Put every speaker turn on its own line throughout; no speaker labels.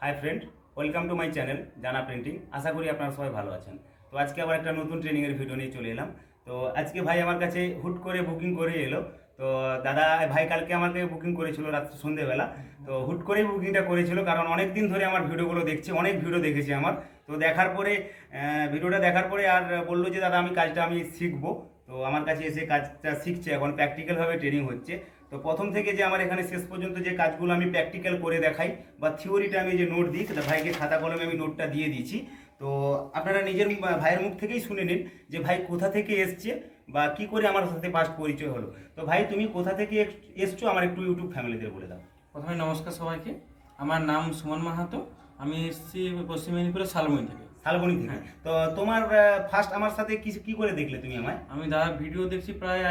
Hi friend, welcome to my channel জানা printing. আশা করি আপনারা সবাই ভালো আছেন। তো আজকে আবার একটা নতুন ট্রেনিংয়ের ভিডিও নিয়ে চলে এলাম। তো আজকে ভাই আমার কাছে হুট করে বুকিং করে এলো। তো দাদা ভাই কালকে আমাকে বুকিং করেছিল রাত্রে সন্ধ্যেবেলা। তো হুট করেই বুকিংটা করেছিল, কারণ অনেক দিন ধরে আমার ভিডিওগুলো দেখছে, অনেক ভিডিও দেখেছে আমার। তো দেখার পরে ভিডিওটা দেখার পরে আর বললো যে দাদা কাজটা আমি শিখবো। তো আমার কাছে এসে কাজটা শিখছে, এখন প্র্যাকটিক্যালভাবে ট্রেনিং হচ্ছে। তো প্রথম থেকে যে আমার এখানে শেষ পর্যন্ত যে কাজগুলো আমি প্র্যাকটিক্যাল করে দেখাই বা থিওরিটা আমি যে নোট দিই, ভাইকে খাতা কলমে আমি নোটটা দিয়ে দিয়েছি। তো আপনারা নিজের ভাইয়ের মুখ থেকেই শুনে নিন যে ভাই কোথা থেকে এসছে বা কি করে আমার সাথে ফার্স্ট পরিচয় হলো। তো ভাই তুমি কোথা থেকে এসছো আমার একটু ইউটিউব ফ্যামিলিদের বলে দাও।
প্রথমে নমস্কার সবাইকে। আমার নাম সুমন মাহাতো। আমি এসেছি পশ্চিম মেদিনীপুরের শালবনি থেকে।
শালবনি থেকে। তো তোমার ফার্স্ট আমার সাথে কি কি করে দেখলে তুমি আমায়?
আমি দাদার ভিডিও দেখছি প্রায়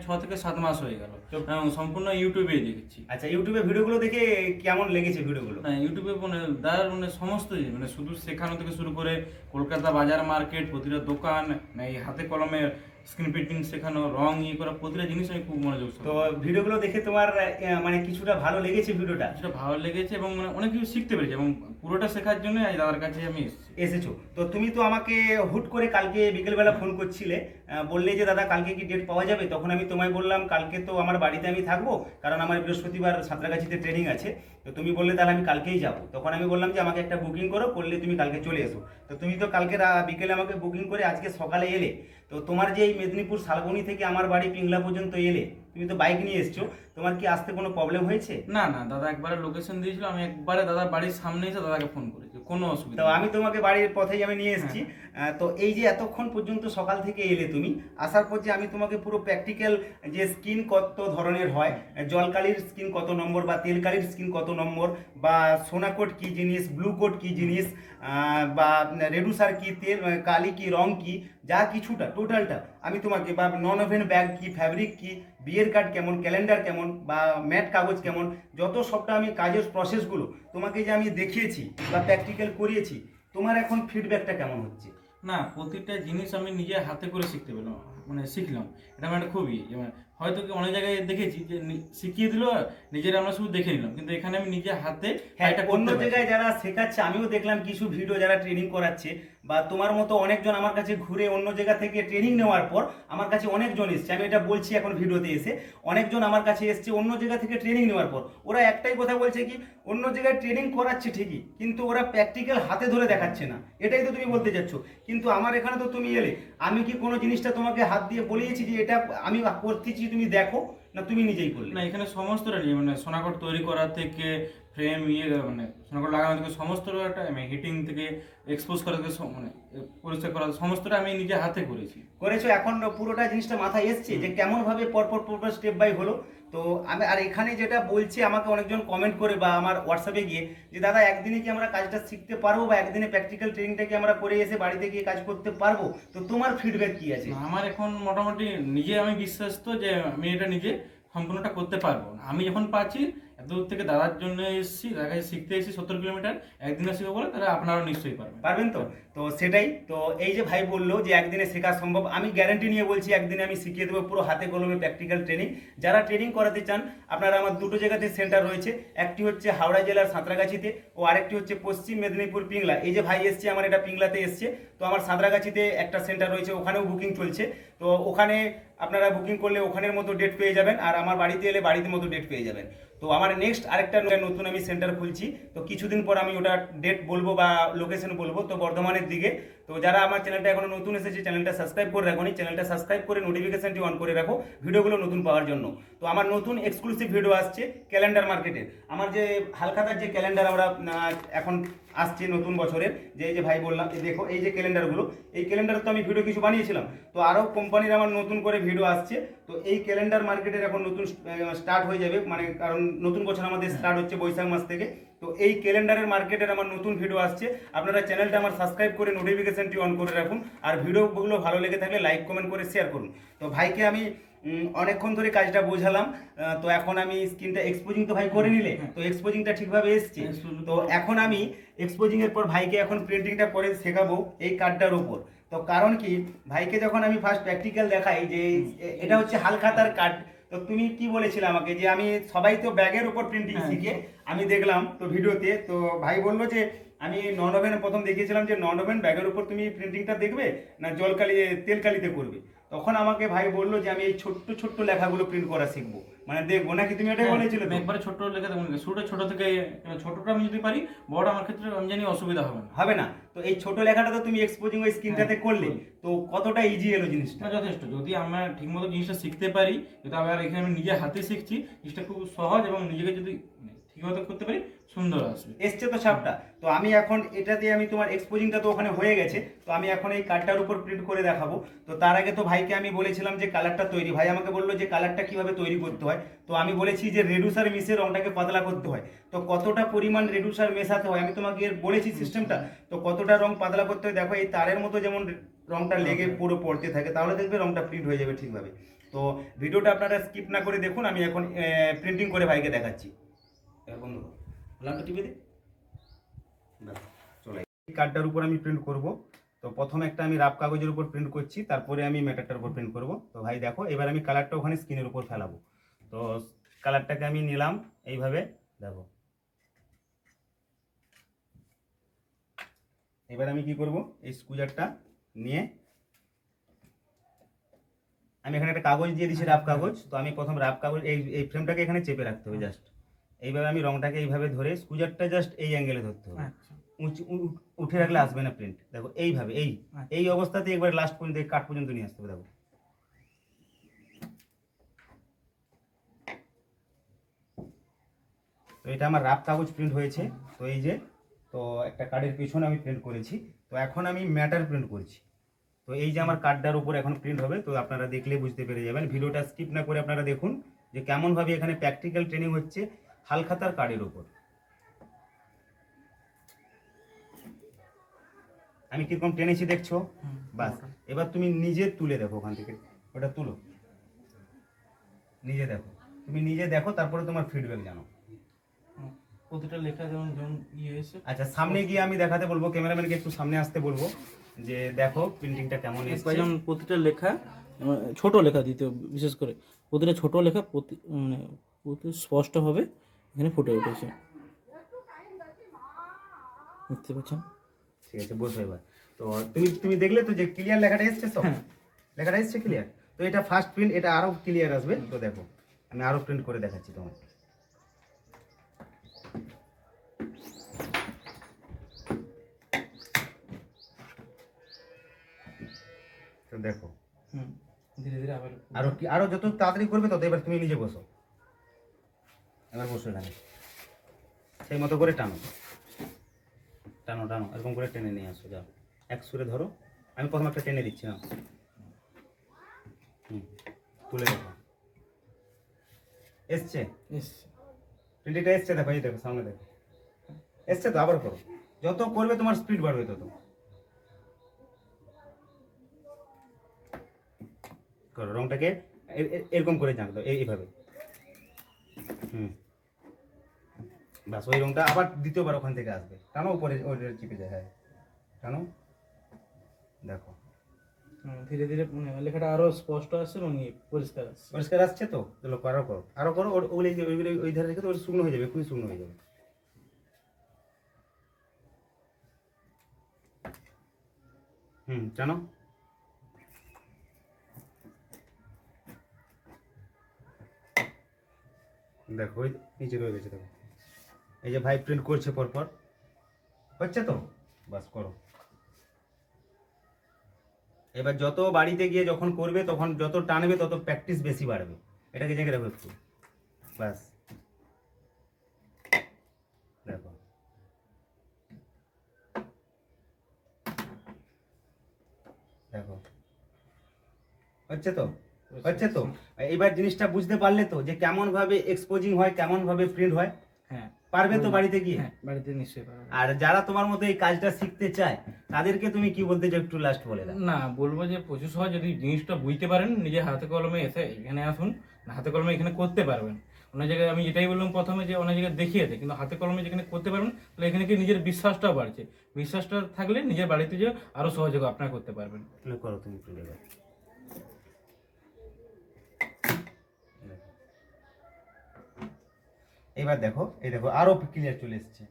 6 থেকে 7 মাস হয়ে গেল এবং সম্পূর্ণ ইউটিউবেই দেখেছি।
আচ্ছা, ইউটিউবে ভিডিওগুলো দেখে কেমন লেগেছে ভিডিওগুলো?
হ্যাঁ, ইউটিউবে দাদার সমস্ত শুধু শেখানো থেকে শুরু করে কলকাতা বাজার মার্কেট, প্রতিটা দোকান, এই হাতে কলমে স্ক্রিন প্রিন্টিং শেখানো, রং করা, প্রতিটা জিনিস আমি খুব মনোযোগ
তো ভিডিওগুলো দেখে তোমার কিছুটা ভালো লেগেছে ভিডিওটা?
কিছুটা ভালো লেগেছে এবং অনেক কিছু শিখতে পেরেছি এবং পুরোটা শেখার জন্য এই দাদার কাছে আমি
এসেছো। তো তুমি তো আমাকে হুট করে কালকে বিকেলবেলা ফোন করছিলে, বললে যে দাদা কালকে কি ডেট পাওয়া যাবে? তখন আমি তোমায় বললাম কালকে তো আমার বাড়িতে আমি থাকবো, কারণ আমার বৃহস্পতিবার সাঁতরাগাছিতে ট্রেনিং আছে। তো তুমি বললে তাহলে আমি কালকেই যাবো। তখন আমি বললাম যে আমাকে একটা বুকিং করলে তুমি কালকে চলে এসো। তো তুমি তো কালকে বিকেলে আমাকে বুকিং করে আজকে সকালে এলে। তো তোমার যে এই মেদিনীপুর শালবনি থেকে আমার বাড়ি পিংলা পর্যন্ত এলে, তুমি তো বাইক নিয়ে এসছো, তোমার কি আসতে কোনো প্রবলেম হয়েছে?
না না, দাদা একবারে লোকেশন দিয়েছিল, আমি একবারে দাদা বাড়ির সামনে এসে দাদাকে ফোন করেছি, কোনো অসুবিধা
তো আমি তোমাকে বাড়ির পথেই আমি নিয়ে এসেছি। তো এই যে এতক্ষণ পর্যন্ত সকাল থেকে এলে তুমি, আসার পর যে আমি তোমাকে পুরো প্র্যাকটিক্যাল যে স্কিন কত ধরনের হয়, জলকালির স্কিন কত নম্বর বা তেলকালির স্কিন কত নম্বর, বা সোনা কোট কি জিনিস, ব্লু কোট কি জিনিস, বা রেডুসার কি, তেল কালি কি, রং কি, যা কিছুটা টোটালটা আমি তোমাকে, বা নন ওভেন ব্যাগ কি, ফ্যাব্রিক কি, বিয়ের কার্ড কেমন, ক্যালেন্ডার কেমন, বা ম্যাট কাগজ কেমন, যত সবটা আমি কাজের প্রসেসগুলো তোমাকে যে আমি দেখিয়েছি বা প্র্যাকটিক্যাল করিয়েছি, তোমার এখন ফিডব্যাকটা কেমন হচ্ছে?
না, প্রতিটা জিনিস আমি নিজে হাতে করে শিখতে পেলাম, শিখলাম। এটা আমার একটা খুবই হয়তো কি অনেক জায়গায় দেখেছি যে শিখিয়ে দিল, নিজের আমরা শুধু দেখে নিলাম, কিন্তু এখানে আমি নিজে হাতে
এটা অন্য জায়গায় যারা শেখাচ্ছে, আমিও দেখলাম কিছু ভিডিও যারা ট্রেনিং করাচ্ছে, বা তোমার মতো অনেকজন আমার কাছে ঘুরে অন্য জায়গা থেকে ট্রেনিং নেওয়ার পর আমার কাছে অনেকজন এসছে, আমি এটা বলছি এখন ভিডিওতে এসে, অনেকজন আমার কাছে এসছে অন্য জায়গা থেকে ট্রেনিং নেওয়ার পর। ওরা একটাই কথা বলছে কি, অন্য জায়গায় ট্রেনিং করাচ্ছে ঠিকই, কিন্তু ওরা প্র্যাকটিক্যাল হাতে ধরে দেখাচ্ছে না। এটাই তো তুমি বলতে চাচ্ছ। কিন্তু আমার এখানে তো তুমি এলে, আমি কি কোনো জিনিসটা তোমাকে হাত দিয়ে বলিয়েছি যে এটা আমি করতেছি তুমি দেখো, না তুমি নিজেই করলে?
না, এখানে সমস্তটা নিয়ে সোনাকট তৈরি করা থেকে ফ্রেম সোনাকট লাগানো থেকে সমস্তটা হিটিং থেকে এক্সপোজ করা থেকে পরিষ্কার করা, সমস্তটা আমি নিজে হাতে করেছো।
এখন পুরোটা জিনিসটা মাথায় এসছে যে কেমন ভাবে পরপর স্টেপ বাই হলো। তো আমি আর এখানে যেটা বলছি, আমাকে অনেকজন কমেন্ট করে বা আমার হোয়াটসঅ্যাপে গিয়ে যে দাদা একদিনে কি আমরা কাজটা শিখতে পারবো, বা একদিনে প্র্যাকটিক্যাল ট্রেনিংটা কি আমরা করে এসে বাড়িতে গিয়ে কাজ করতে পারবো? তো তোমার ফিডব্যাক কি আছে?
আমার এখন মোটামুটি নিজে আমি বিশ্বাস তো যে আমি এটা নিজে সম্পূর্ণটা করতে পারবো। আমি যখন পাচ্ছি, এত দূর থেকে দাদার জন্য এসেছি, দাদার কাছে শিখতে এসেছি 70 কিলোমিটার, একদিনে শিখবো বলে, তাহলে আপনারাও নিশ্চয়ই পারবেন
তো তো সেটাই তো। এই যে ভাই বললো যে একদিনে শেখা সম্ভব, আমি গ্যারান্টি নিয়ে বলছি একদিনে আমি শিখিয়ে দেবো পুরো হাতে কলমে প্র্যাকটিক্যাল ট্রেনিং। যারা ট্রেনিং করাতে চান, আপনারা আমার দুটো জায়গাতে সেন্টার রয়েছে, একটি হচ্ছে হাওড়া জেলার সাঁতরাগাছিতে, ও আরেকটি হচ্ছে পশ্চিম মেদিনীপুর পিংলা। এই যে ভাই এসছে আমার, এটা পিংলাতে এসছে। তো আমার সাঁতরাগাছিতে একটা সেন্টার রয়েছে, ওখানেও বুকিং চলছে। তো ওখানে আপনারা বুকিং করলে ওখানের মতো ডেট পেয়ে যাবেন, আর আমার বাড়িতে এলে বাড়িতে মতো ডেট পেয়ে যাবেন। তো আমার নেক্সট আরেকটা নতুন আমি সেন্টার খুলছি, তো কিছুদিন পর আমি ওটা ডেট বলবো বা লোকেশন বলবো, তো বর্ধমানের দিকে। তো যারা আমার চ্যানেলটা এখনো নতুন এসেছে, চ্যানেলটা সাবস্ক্রাইব করে রাখো, চ্যানেলটা সাবস্ক্রাইব করে নোটিফিকেশনটি অন করে রাখো ভিডিওগুলো নতুন পাওয়ার জন্য। তো আমার নতুন এক্সক্লুসিভ ভিডিও আসছে ক্যালেন্ডার মার্কেটের, আমার যে হালখাতার যে ক্যালেন্ডার আমরা এখন আসছে নতুন বছরের, যে এই যে ভাই বললাম দেখো এই যে ক্যালেন্ডারগুলো, এই ক্যালেন্ডার তো আমি ভিডিও কিছু বানিয়েছিলাম। তো আরও কোম্পানির আমার নতুন করে ভিডিও আসছে। তো এই ক্যালেন্ডার মার্কেটের এখন নতুন স্টার্ট হয়ে যাবে, কারণ নতুন বছর আমাদের স্টার্ট হচ্ছে বৈশাখ মাস থেকে। তো এই ক্যালেন্ডারের মার্কেটের আমার নতুন ভিডিও আসছে, আপনারা চ্যানেলটা আমার সাবস্ক্রাইব করে নোটিফিকেশনটি অন করে রাখুন, আর ভিডিওগুলো ভালো লেগে থাকলে লাইক কমেন্ট করে শেয়ার করুন। তো ভাইকে আমি অনেকক্ষণ ধরে কাজটা বোঝালাম। তো এখন আমি স্ক্রিনটা এক্সপোজিং তো ভাই করে নিলে, তো এক্সপোজিংটা ঠিকভাবে এসছে। তো এখন আমি এক্সপোজিং এর পর ভাইকে এখন প্রিন্টিংটা করে শেখাবো এই কার্ডটার উপর। তো কারণ কি, ভাইকে যখন আমি ফার্স্ট প্র্যাকটিক্যাল দেখাই যে এটা হচ্ছে হালখাতার কার্ড, তো তো তুমি কি বলেছিলে আমাকে যে আমি সবাই তো ব্যাগের উপর প্রিন্টিং
হ্যাঁ।
শিখে আমি দেখলাম তো ভিডিওতে, তো ভাই বললো যে আমি নন ওভেনে প্রথম দেখিয়েছিলাম যে নন ওভেন ব্যাগের উপর তুমি প্রিন্টিংটা দেখবে না জল কালি তেল কালিতে করবে। তখন আমাকে ভাই বললো যে আমি এই ছোট্ট ছোট্ট লেখাগুলো প্রিন্ট করা শিখবো, মানে দেখবো নাকি, তুমি এটাই বলেছিলে তো?
একবারে ছোট লেখা দেবো, শুরুটা ছোট থেকে, ছোটটা আমি যদি পারি, বড় আমার ক্ষেত্রে আমি জানি অসুবিধা হবে না।
হবে না, তো এই ছোট লেখাটা তো তুমি এক্সপোজিং ওই স্ক্রিনটাতে
হ্যাঁ,
করলে, তো কতটা ইজি এলো জিনিসটা?
না যথেষ্ট, যদি আমরা ঠিকমতো জিনিসটা শিখতে পারি, যেটা আবার এখানে আমি নিজে হাতে শিখছি, জিনিসটা খুব সহজ, এবং নিজেকে যদি ঠিকমতো করতে পারি সুন্দর আসবে।
এসছে তো ছাপটা, তো আমি এখন এটা দিয়ে আমি তোমার এক্সপোজিংটা তো ওখানে হয়ে গেছে, তো আমি এখন এই কার্ডটার উপর প্রিন্ট করে দেখাবো। তো তার আগে তো ভাইকে আমি বলেছিলাম যে কালারটা তৈরি, ভাই আমাকে বললো যে কালারটা কিভাবে তৈরি করতে হয়। তো আমি বলেছি যে রেডুসার মিশে রংটাকে পাতলা করতে হয়, তো কতটা পরিমাণ রেডুসার মেশাতে হয় আমি তোমাকে এর বলেছি সিস্টেমটা। তো কতটা রং পাতলা করতে হয় দেখো, এই তারের মতো যেমন রংটা লেগে পুরো পড়তে থাকে, তাহলে দেখবে রংটা প্রিন্ট হয়ে যাবে ঠিকভাবে। তো ভিডিওটা আপনারা স্কিপ না করে দেখুন, আমি এখন প্রিন্টিং করে ভাইকে দেখাচ্ছি। বন্ধু লাইনটা টিপে দে, চলে এই কার্ডটার উপর আমি প্রিন্ট করব। তো প্রথমে একটা আমি রাফ কাগজের উপর প্রিন্ট করছি, তারপরে আমি ম্যাটারটার উপর প্রিন্ট করব। তো ভাই দেখো এবার আমি কালারটা ওখানে স্ক্রিনের উপর ফেলাবো। তো কালারটাকে আমি নিলাম এইভাবে, দেখো এবার আমি কি করব, এই স্কুজারটা নিয়ে আমি এখানে একটা কাগজ দিয়ে দিচ্ছি, রাফ কাগজ। তো আমি প্রথম রাফ কাগজ এই ফ্রেমটাকে এখানে চেপে রাখতে হবে জাস্ট। এইভাবে আমি রংটাকে এইভাবে ধরে স্কুজারটা জাস্ট এই অ্যাঙ্গেলে ধরতে হবে, উঠে রাখলে আসবে না প্রিন্ট। দেখো এইভাবে এই অবস্থাতে একবার লাস্ট পর্যন্ত কাট পর্যন্ত নিয়ে আসতে হবে। দেখো তো এটা আমার রাফ কাগজ প্রিন্ট হয়েছে। তো এই যে, তো একটা কার্ডের পিছনে আমি প্রিন্ট করেছি। তো এখন আমি ম্যাটার প্রিন্ট করছি। তো এই যে আমার কার্ডটার উপর এখন প্রিন্ট হবে, তো আপনারা দেখলে বুঝতে পেরে যাবেন। ভিডিওটা স্কিপ না করে আপনারা দেখুন যে কেমনভাবে এখানে প্র্যাকটিক্যাল ট্রেনিং হচ্ছে হালখাতার কার্ডের উপর। আমি কিরকম টেনেছি দেখছো? বাস এবার তুমি নিজে তুলে দেখো, ওখান থেকে ওটা তুলো, নিজে দেখো, তুমি নিজে দেখো, তারপরে তোমার ফিডব্যাক জানো।
প্রতিটা লেখা যেমন যেমন হয়েছে।
আচ্ছা সামনে গিয়ে আমি দেখাতে বলবো, ক্যামেরাম্যানকে একটু সামনে আসতে বলবো যে দেখো প্রিন্টিংটা কেমন এসেছে।
যেমন প্রতিটা লেখা ছোট লেখা দিতে হবে, বিশেষ করে প্রতিটা ছোট লেখা মানে প্রতি স্পষ্টভাবে এখানে ফুটে উঠেছে, দেখতে পাচ্ছেন?
ঠিক আছে, বসো এবার। তো তুমি দেখলে তো যে ক্লিয়ার লেখাটা এসেছে, সব লেখাটা এসেছে ক্লিয়ার। তো এটা ফার্স্ট প্রিন্ট, এটা আরো ক্লিয়ার আসবে। তো দেখো আমি আরো প্রিন্ট করে দেখাচ্ছি তোমার। তো দেখো
ধীরে ধীরে আবার
আরো যত তাড়াতাড়ি করবে তত। এবার তুমি নিজে বসো, এবার বসো এখানে, সেই মতো করে টানো টানো টানো, এরকম করে টেনে নিয়ে আসো। যাও এক সুরে ধরো, আমি প্রথম একটা টেনে দিচ্ছি না, তুলে দেখো এসছে, প্রিন্টিংটা এসছে। দেখো এই দেখো সামনে দেখো এসছে। তো আবার করো, যত করবে তোমার স্পিড বাড়বে তত। করো রংটাকে এরকম করে জানতো, এইভাবে। বাস ওই রংটা আবার দ্বিতীয়বার ওখান থেকে আসবে, টানো উপরে, ওই চিপে যায়। হ্যাঁ টানো, দেখো
ধীরে ধীরে লেখাটা আরো স্পষ্ট আসছে এবং পরিষ্কার আসছে।
পরিষ্কার আসছে তো? চলো আরো করো, আরো করো। ওগুলো ওইগুলো ওই ধারে রেখে তো ওটা শুকনো হয়ে যাবে, খুবই শুকনো হয়ে যাবে। টানো। দেখো ওই নিচে রয়ে গেছে, দেখো এই যে ভাই প্রিন্ট করছে পরপর, হচ্ছে তো? বাস করো। এবার যত বাড়িতে গিয়ে যখন করবে, তখন যত টানবে তত প্র্যাকটিস বেশি বাড়বে। এটাকে জেগে রাখো একটু, বাস দেখো। দেখো হচ্ছে তো? হচ্ছে তো? এবার জিনিসটা বুঝতে পারলে তো যে কেমন ভাবে এক্সপোজিং হয়, কেমন ভাবে প্রিন্ট হয়?
হ্যাঁ
পারবে তো বাড়িতে গিয়ে?
বাড়িতে নিশ্চয়ই পারবে।
আর যারা তোমার মতো এই কাজটা শিখতে চায় তাদেরকে তুমি কি বলতে চাও একটু লাস্ট বলে দাও।
না, বলবো যে প্রচুর সহজ, যদি জিনিসটা বুঝতে পারেন নিজে হাতে কলমে এসে এখানে আসুন, হাতে কলমে এখানে করতে পারবেন। অনেক জায়গায় আমি যেটাই বললাম প্রথমে, যে অনেক জায়গায় দেখিয়েছে, কিন্তু হাতে কলমে যেখানে করতে পারবেন, তাহলে এখানে কি নিজের বিশ্বাসটাও বাড়ছে। বিশ্বাসটা থাকলে নিজের বাড়িতে যে আরো সহজে আপনারা করতে পারবেন।
করো তুমি একটু। এইবার দেখো, এই দেখো আরো ক্লিয়ার চলে এসেছে।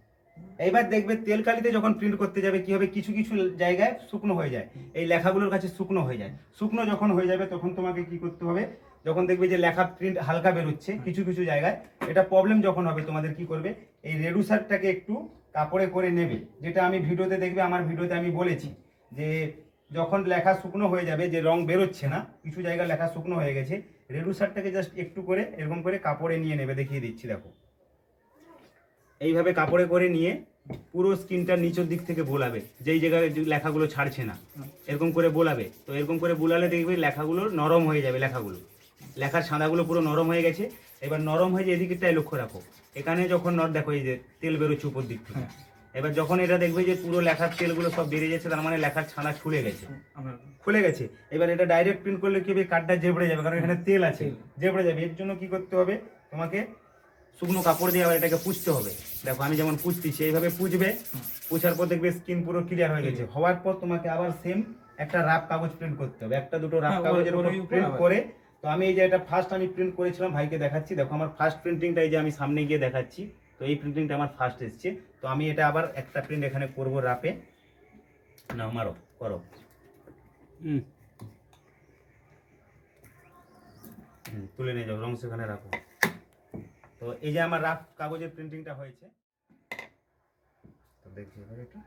এইবার দেখবে তেল কালিতে যখন প্রিন্ট করতে যাবে কি হবে, কিছু কিছু জায়গায় শুকনো হয়ে যায়, এই লেখাগুলোর কাছে শুকনো হয়ে যায়। শুকনো যখন হয়ে যাবে তখন তোমাকে কি করতে হবে, যখন দেখবে যে লেখা প্রিন্ট হালকা বেরোচ্ছে কিছু কিছু জায়গায়, এটা প্রবলেম যখন হবে তোমাদের কি করবে, এই রেডুসারটাকে একটু কাপড়ে করে নেবে, যেটা আমি ভিডিওতে দেখবে, আমার ভিডিওতে আমি বলেছি যে যখন লেখা শুকনো হয়ে যাবে, যে রং বেরোচ্ছে না, কিছু জায়গায় লেখা শুকনো হয়ে গেছে, রেডুসারটাকে জাস্ট একটু করে এরকম করে কাপড়ে নিয়ে নেবে, দেখিয়ে দিচ্ছি দেখো, এইভাবে কাপড়ে করে নিয়ে পুরো স্কিনটার নিচের দিক থেকে বোলাবে, যেই জায়গায় যে লেখাগুলো ছাড়ছে না, এরকম করে বোলাবে। তো এরকম করে বোলালে দেখবে লেখাগুলো নরম হয়ে যাবে, লেখার ছাঁদাগুলো পুরো নরম হয়ে গেছে। এবার নরম হয়ে যে এদিকটাই লক্ষ্য রাখো, এখানে যখন দেখো এই যে তেল বেরোচ্ছে উপর দিক থেকে, এবার যখন এটা দেখবে যে পুরো লেখার তেলগুলো সব বেরিয়ে যাচ্ছে, তার মানে লেখার ছানা খুলে গেছে। এবার এটা ডাইরেক্ট প্রিন্ট করলে কি হবে, কার্ডটা জেবড়ে যাবে, কারণ এখানে তেল আছে, জেবড়ে যাবে। এর জন্য কি করতে হবে, তোমাকে শুকনো কাপড় দিয়ে আবার এটাকে পুছতে হবে। দেখো আমি যেমন পুছতেছি, এইভাবে পুছবে, পুছার পর দেখবে স্কিন পুরো ক্লিয়ার হয়ে গেছে। হওয়ার পর তোমাকে আবার সেম একটা রাফ কাগজ প্রিন্ট করতে হবে, একটা দুটো রাফ কাগজের উপর প্রিন্ট করে। তো আমি এই যে এটা ফার্স্ট আমি প্রিন্ট করেছিলাম, ভাইকে দেখাচ্ছি, দেখো আমার ফার্স্ট প্রিন্টিংটা এই যে আমি সামনে গিয়ে দেখাচ্ছি, তো এই প্রিন্টিংটা আমার ফার্স্ট এসেছে। তো আমি এটা আবার একটা প্রিন্ট এখানে করব রাফে, না মারো করো, তুলে নিয়ে যাও, রং সেখানে রাখো। তো এই যে আমার রাফ কাগজের প্রিন্টিংটা হয়েছে, তো দেখছি এবার এটা,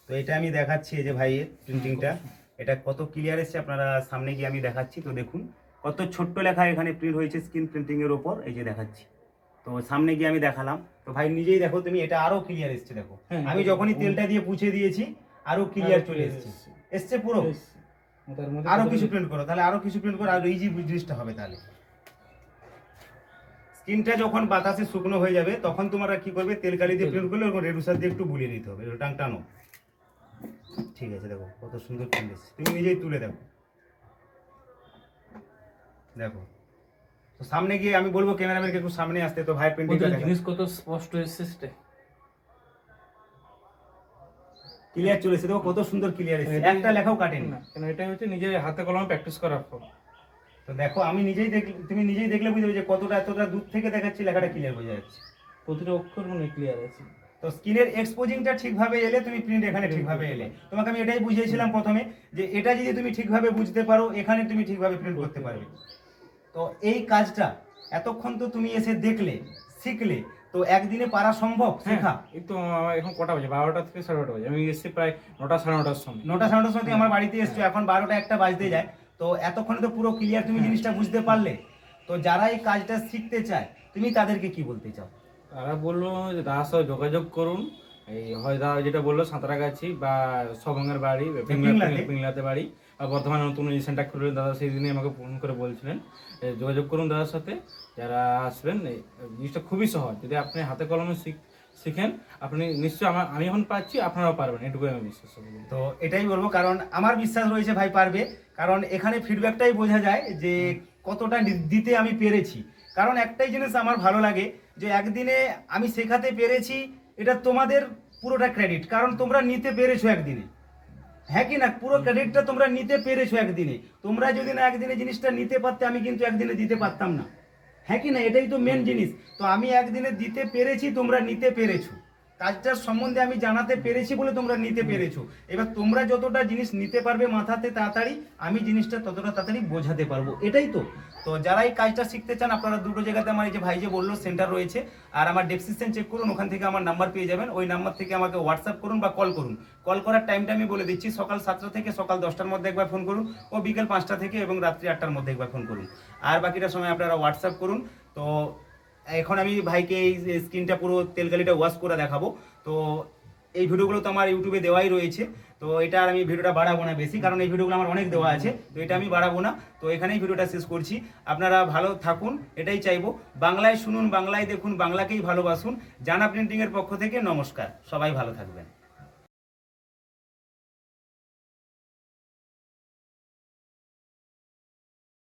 তো এটা আমি দেখাচ্ছি এই যে ভাইয়ের প্রিন্টিংটা, এটা কত ক্লিয়ার এসেছে আপনারা সামনে গিয়ে আমি দেখাচ্ছি। তো দেখুন কত ছোট্ট লেখা এখানে প্রিন্ট হয়েছে স্ক্রিন প্রিন্টিং এর উপর, এই যে দেখাচ্ছি। তো সামনে গিয়ে আমি দেখালাম, তো ভাই নিজেই দেখো তুমি, এটা আরো ক্লিয়ার এসেছে। দেখো আমি যখনই তেলটা দিয়ে পুছে দিয়েছি আরো ক্লিয়ার চলে এসছে পুরো। আরো কিছু প্রিন্ট করো, তাহলে আরো কিছু প্রিন্ট করো, আর ইজি জিনিসটা হবে। তাহলে স্কিনটা যখন বাতাসে শুকনো হয়ে যাবে তখন তোমরা কি করবে, তেল কালি দিয়ে প্রিন্ট করলে ওরকম রেডুসার দিয়ে একটু বুলিয়ে নিতে হবে, টানো। ঠিক আছে, দেখো কত সুন্দর প্রিন্ট এসেছে, তুমি নিজেই তুলে দেখো। দেখো তো সামনে গিয়ে আমি বলবো ক্যামেরাম্যানকে একটু সামনে আসতে, তো ভাই প্রিন্টিংটা দেখো,
জিনিস কত স্পষ্ট এসেছে,
ক্লিয়ার চলে এসেছে। দেখো কত সুন্দর ক্লিয়ার এসেছে, একটা লেখাও কাটেনি
না, কেন এটা হচ্ছে নিজে হাতে কলমে প্র্যাকটিস করার ফল।
তো দেখো আমি নিজেই তুমি নিজেই দেখলে বুঝতে পারবে যে কতটা এতটা দূর থেকে দেখাচ্ছি, লেখাটা ক্লিয়ার বোঝা যাচ্ছে,
প্রতিটা অক্ষর মানে ক্লিয়ার আছে।
তো স্কিনের এক্সপোজিংটা ঠিকভাবে এলে তুমি প্রিন্ট এখানে ঠিকভাবে এলে। তোমাকে আমি এটাই বুঝিয়েছিলাম প্রথমে, যে এটা যদি তুমি ঠিকভাবে বুঝতে পারো, এখানে তুমি ঠিকভাবে প্রিন্ট করতে পারবে। তো এই কাজটা এতক্ষণ তো তুমি এসে দেখলে, শিখলে, তো একদিনে পারা সম্ভব শেখা?
এই তো এখন কটা বাজে, 12টা থেকে 12:30 বাজে, আমি এসেছি প্রায় 9টা 9:30টার সময়।
9টা 9:30টার সময় আমার বাড়িতে এসছো, এখন 12টা 1টা বাজতে যায়, তো এতক্ষণে তো পুরো ক্লিয়ার তুমি জিনিসটা বুঝতে পারলে। তো যারা এই কাজটা শিখতে চায় তুমি তাদেরকে কি বলতে চাও?
তারা বললো যে দাদার সাথে যোগাযোগ করুন, এই হয় দাদা যেটা বললো সাঁতরাগাছি বা সবঙ্গের বাড়ি, পিংলাতে বাড়ি, আর বর্ধমানে নতুন এই সেন্টার খুললেন দাদা, সেই দিনই আমাকে ফোন করে বলছিলেন যোগাযোগ করুন দাদার সাথে। যারা আসবেন, এই জিনিসটা খুবই সহজ, যদি আপনি হাতে কলমে শিখেন আপনি নিশ্চয়ই, আমি এখন পাচ্ছি আপনারাও পারবেন, এটুকুই আমি বিশ্বাস করি।
তো এটাই বলবো, কারণ আমার বিশ্বাস রয়েছে ভাই পারবে, কারণ এখানে ফিডব্যাকটাই বোঝা যায় যে কতটা দিতে আমি পেরেছি। কারণ একটাই জিনিস আমার ভালো লাগে, যে একদিনে আমি শেখাতে পেরেছি, এটা তোমাদের পুরোটা ক্রেডিট, কারণ তোমরা নিতে পেরেছো একদিনে, হ্যাঁ কি না? পুরো ক্রেডিটটা তোমরা নিতে পেরেছো একদিনে। তোমরা যদি না একদিনে জিনিসটা নিতে পারতে, আমি কিন্তু একদিনে দিতে পারতাম না, হ্যাঁ কি না? এটাই তো মেন জিনিস। তো আমি একদিনে দিতে পেরেছি, তোমরা নিতে পেরেছো, কাজটার সম্বন্ধে আমি জানাতে পেরেছি বলে তোমরা নিতে পেরেছো। এবার তোমরা যতটা জিনিস নিতে পারবে মাথাতে তাড়াতাড়ি, আমি জিনিসটা ততটা তাড়াতাড়ি বোঝাতে পারবো, এটাই তো। তো যারা এই কাজটা শিখতে চান, আপনারা দুটো জায়গাতে আমার এই যে ভাই যে বললো সেন্টার রয়েছে, আর আমার ডেসক্রিপশন চেক করুন, ওখান থেকে আমার নাম্বার পেয়ে যাবেন। ওই নাম্বার থেকে আমাকে হোয়াটসঅ্যাপ করুন বা কল করুন। কল করার টাইমটা আমি বলে দিচ্ছি, সকাল 7টা থেকে সকাল 10টার মধ্যে একবার ফোন করুন, ও বিকেল 5টা থেকে এবং রাত্রি 8টার মধ্যে একবার ফোন করুন, আর বাকিটা সময় আপনারা হোয়াটসঅ্যাপ করুন। তো এখন আমি ভাইকে এই স্কিনটা পুরো তেলকালিটা ওয়াশ করে দেখাবো। তো এই ভিডিওগুলো তো আমার ইউটিউবে দেওয়াই রয়েছে, তো এটা আর আমি ভিডিওটা বাড়াবো না বেশি, কারণ এই ভিডিওগুলো আমার অনেক দেওয়া আছে, তো এটা আমি বাড়াবো না। তো এখানেই ভিডিওটা শেষ করছি। আপনারা ভালো থাকুন, এটাই চাইবো। বাংলায় শুনুন, বাংলায় দেখুন, বাংলাকেই ভালোবাসুন। জানা প্রিন্টিংয়ের পক্ষ থেকে নমস্কার, সবাই ভালো থাকবেন।